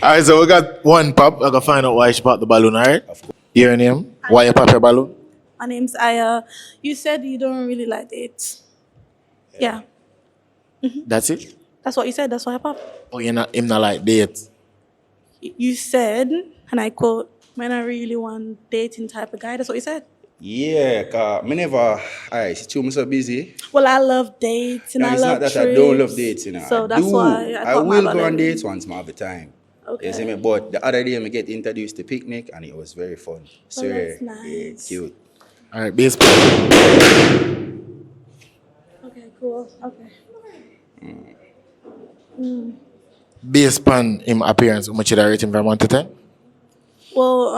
Alright, so we got one pop. I gotta find out why she popped the balloon, alright? Your name? Why you pop your balloon? My name's Aya. You said you don't really like dates. Yeah. That's it? That's what you said. That's why I pop. Oh, you're not him not like dates. You said, and I quote, "Man, I really want dating type of guy." That's what you said. Yeah, cause me never, I see you so busy. Well, I love dates and No, I it's love not that trips. I don't love dates, you know. So I that's do. why I pop my will go balloon. on dates once more of the time. Okay. You see me? But the other day I get introduced to picnic and it was very fun. So that's yeah, nice. cute. All right, baseball. Okay, cool. Okay. Based on him appearance, how much should I rate him from 1 to 10? Well,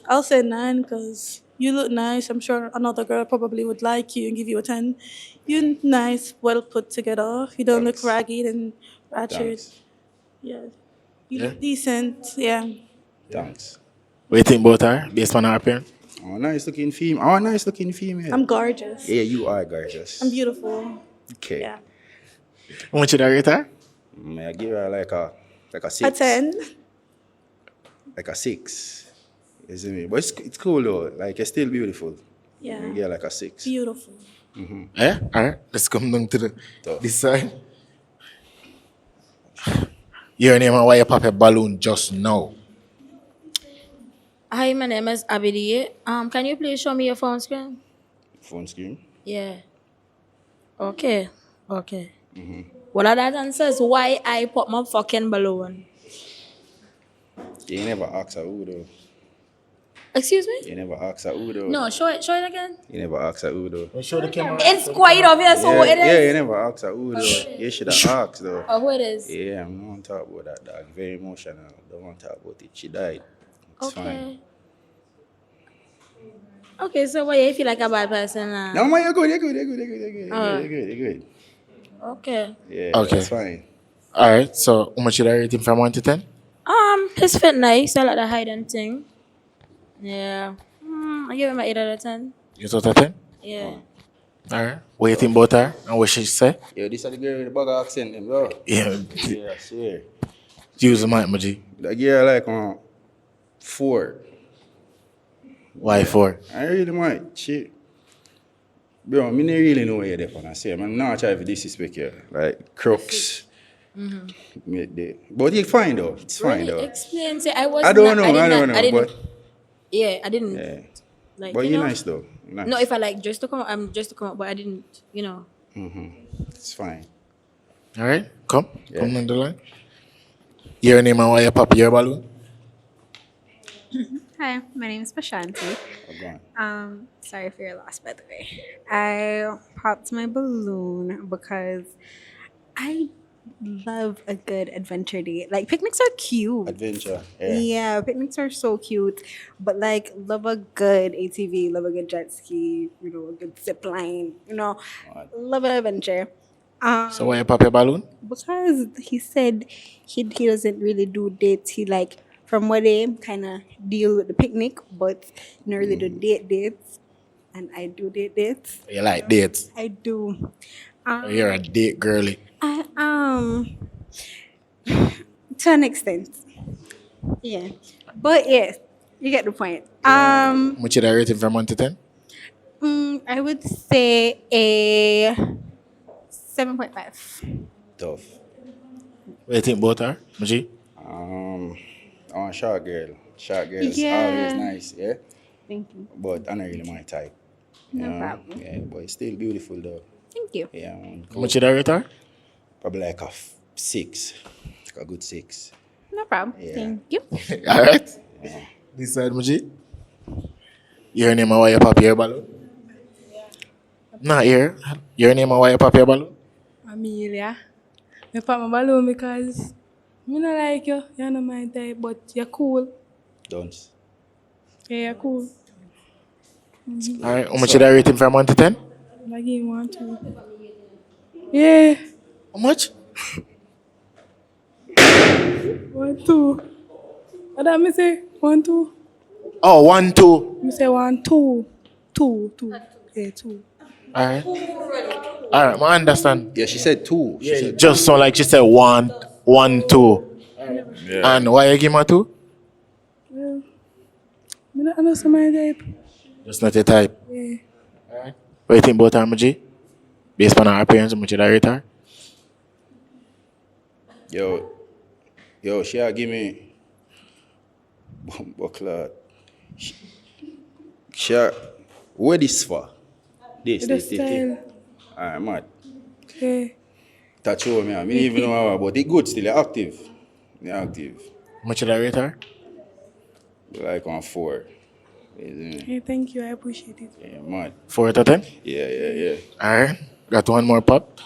I'll say 9 because you look nice. I'm sure another girl probably would like you and give you a 10. You're nice, well put together. You don't look ragged and ratchet. Thanks. Yeah. You Yeah? look decent. Yeah. Thanks. What do you think about her, based on her appearance? Oh, nice looking female. Oh, nice looking female. I'm gorgeous. Yeah, you are gorgeous. I'm beautiful. Okay. Yeah. How much should I rate her? May I give her like a A 6. 10. Like a 6. You see me? But it's cool though. Like you're still beautiful. Yeah. You get like a 6. Beautiful. Yeah? All right, let's come down to this side. Your name and why you pop a balloon just now? Hi, my name is Abidi. Can you please show me your phone screen? Phone screen. Yeah. Okay. Well, that answers why I pop my fucking balloon. You never ask her who though. Excuse me? You never ask her who though. No, show it again. You never ask her who though. Show the camera. It's quite obvious who it is. Yeah, you never ask her who though. You should have asked though. Or who it is. Yeah, I'm not want to talk about that dog. Very emotional. Don't want to talk about it. She died. It's fine. Okay, so why you feel like a bad person now? No, man, you're good. You're good. Okay. Yeah, Okay. that's fine. All right, so how much should I rate him from 1 to 10? His fit nice. I like the hiding thing. Yeah. I give him an 8 out of 10. You thought of 10? Yeah. All right. What do you think about her and what she say? Yo, this is the girl with the bug accent, them, bro. Yeah. Yeah, sure. Use the mic, Maji. The girl like 4. Why 4? I really might. Shit. Bro, I don't really know what you're there for. I say, I'm not trying to disrespect you. Like, crooks. But it's fine though. It's fine though. Explain. Say I was. I don't know. I don't know. But yeah, I didn't. yeah. Like, But you you're know, nice though. You're nice. No, if I like just to come, I'm just to come up, but I didn't. You know. It's fine. All right, come Yeah. on the line. Your name and why you pop your balloon? Hi, my name is Bashanti. Sorry for your loss, by the way. I popped my balloon because I love a good adventure date. Like picnics are cute. Adventure. Yeah. Yeah, picnics are so cute. But like, love a good ATV, love a good jet ski, a good zip line. Love an adventure. So why you pop your balloon? Because he said he doesn't really do dates. He from what they kind of deal with the picnic, but not really do dates. And I do dates. You like dates? I do. You're a date girly. To an extent. Yeah. But yes, you get the point. Which should I rate him from 1 to 10? I would say a 7.5. Tough. What do you think about her, Maji? I'm a short girl. Short girl is Yeah. always nice, yeah? Thank you. But I'm not really my type. No you know? problem. Yeah, but it's still beautiful though. Thank you. Yeah. How much should I rate her? Probably like a 6. Like a good 6. No problem. Yeah. Thank you. All right. This side, Maji. Your name and why you pop your balloon? Not here. Your name and why you pop your balloon? Amelia. I pop my balloon because I don't like you. You're not my type, but you're cool. Don't. Yeah, you're cool. All right. How much should I rate him from 1 to 10? I give him 1, 2. Yeah. How much? 1, 2. What did I say? 1, 2. Oh, 1, 2. I say 1, 2. 2. Yeah, 2. All right. All right, I understand. Yeah, she said 2. She said Just so like she said 1, 1, 2. Yeah. And why you give her 2? I know some my type. Just not your type. Yeah. What do you think about her, G? Based on her appearance, how much you rate her? Yo, she a give me buckler. She a, where this for? The style. Alright, mad. Okay. Touch over me. I don't even know how, but it good still. You're active. You're active. How much you rate her? Like on 4. Hey, thank you. I appreciate it. Yeah, mad. 4 out of 10? Yeah. Alright. Got one more pop.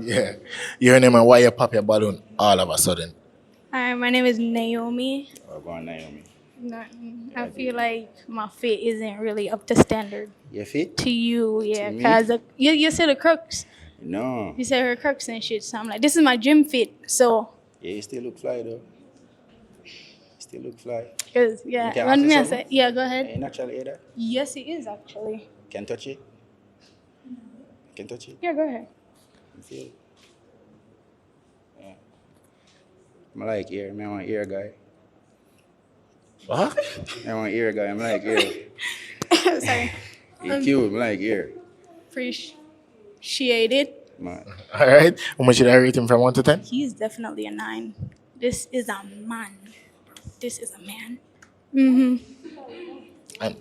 Yeah. Your name and why you pop your balloon all of a sudden? Hi, my name is Naomi. Oh, go on, Naomi. I feel like my fit isn't really up to standard. Your fit? To you, yeah. To me? Because you said the crooks. No. You said her crooks and shit. So I'm like, this is my gym fit. So, Yeah, you still look fly though. Still look fly. cause yeah. You can Run ask me her and say, something? yeah, go ahead. Ain't actually hear that. Yes, it is actually. Can touch it? Can touch it? Yeah, go ahead. You feel it? Yeah. I like ear. I want ear guy. What? I want ear guy. I'm like ear. Sorry. He cute. I like ear. Appreciate it. Man. Alright. How much should I rate him from 1 to 10? He's definitely a 9. This is a man. This is a man. Mm-hmm.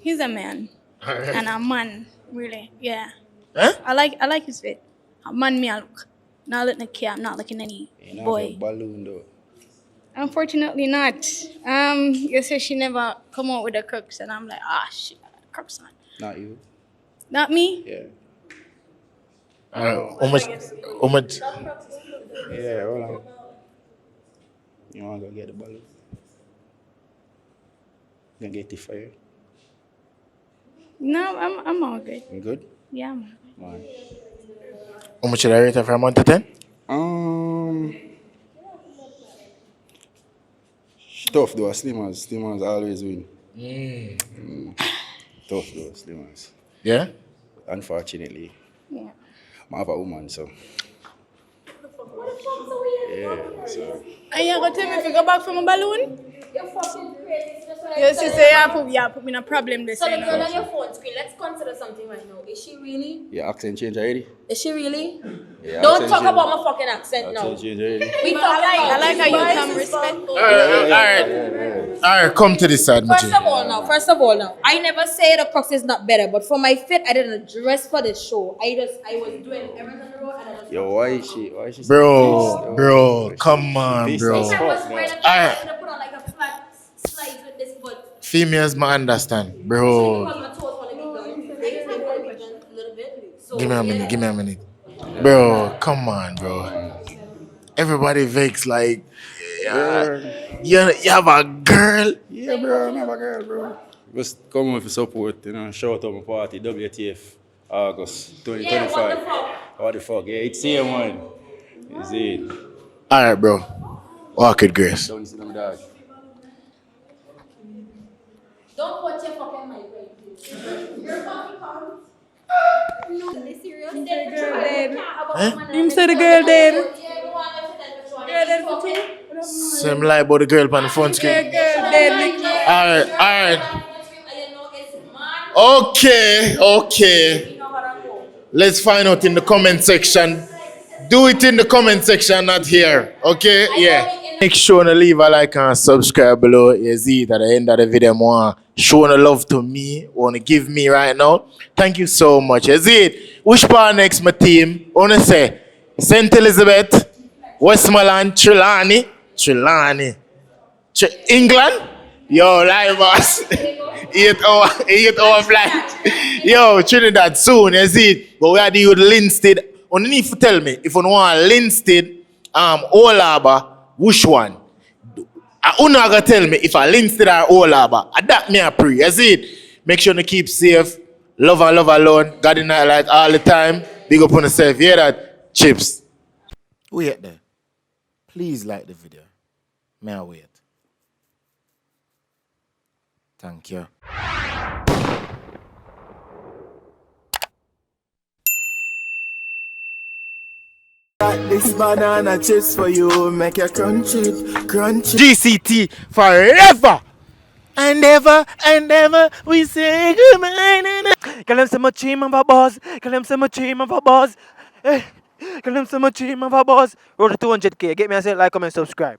He's a man. Alright. And a man, really. Yeah. Huh? I like his fit. A man me I look. Not looking at kid, I'm not looking any You know, boy. balloon though. Unfortunately not. You say she never come out with the crooks and I'm like, shit, crooks on. Not you. Not me? Yeah. How much? Yeah, hold on. You want to go get the balloon? Gonna get the fire? No, I'm all good. You good? Yeah, I'm all good. Man. How much should I rate her from 1 to 10? Tough though, Slimmers always win. Tough though, Slimmers. Yeah? Unfortunately. Yeah. I have a woman, so. Yeah, so. And you gonna tell me if you go back from a balloon? You're fucking crazy. You say you put me in a problem this So the year girl now. on your phone screen, let's consider something right now. Is she really? Your accent change already? Is she really? Yeah, Don't accent talk change. about my fucking accent now. Accent change already? We talk I like how you about come respectful. Alright, come to this side, First Muji. of all now, I never say the Crocs is not better, but for my fit, I didn't dress for the show. I was doing everything on the road and I was Yo, why is she Bro, come on, bro. I was wearing a Alright. I put on like a flat slides with this, but Females, I understand, bro. because my toes want to be done. They want to be done a little bit. So, Give me a minute. Bro, come on, bro. Everybody vex like, you have a girl. Yeah, bro, I have a girl, bro. Just come with support, shout out my party, WTF, August 2025. What the fuck? Yeah, it's here, man. Is it? Alright, bro. Walk it, Grace. Don't see them dog. Don't put your fucking mic right here. You're fucking calm. No, are they serious? Him say the girl dead. Girl dead for two. Same lie about the girl on the phone screen. Girl dead. Alright. Okay. Let's find out in the comment section. Do it in the comment section, not here. Okay? Yeah. Make sure to leave a like and subscribe below. You see it at the end of the video. More showing the love to me. Want to give me right now. Thank you so much. You see it? Which part next, my team? I want to say St. Elizabeth, Westmoreland, Trelawney, England. Yo, live boss. 8 hour flight. Yo, Trinidad soon, you see it? But we are dealing with Linstead. You need to tell me if you want Linstead, Old Harbour, which one? You not gonna tell me if I Linstead or Old Harbour. That me a pray, you see it? Make sure to keep safe. Love and love alone. God in the light all the time. Big up on yourself. Hear that? Chips. Wait there. Please like the video. May I wait? Thank you. This banana chips for you, make you crunch it, crunch it. GCT forever and ever we say goodbye. Girl, them say my team of a boss. Girl, them say my team of a boss. Eh. Girl, them say my team of a boss. Roll to 200K. Get me a say, like, comment, subscribe.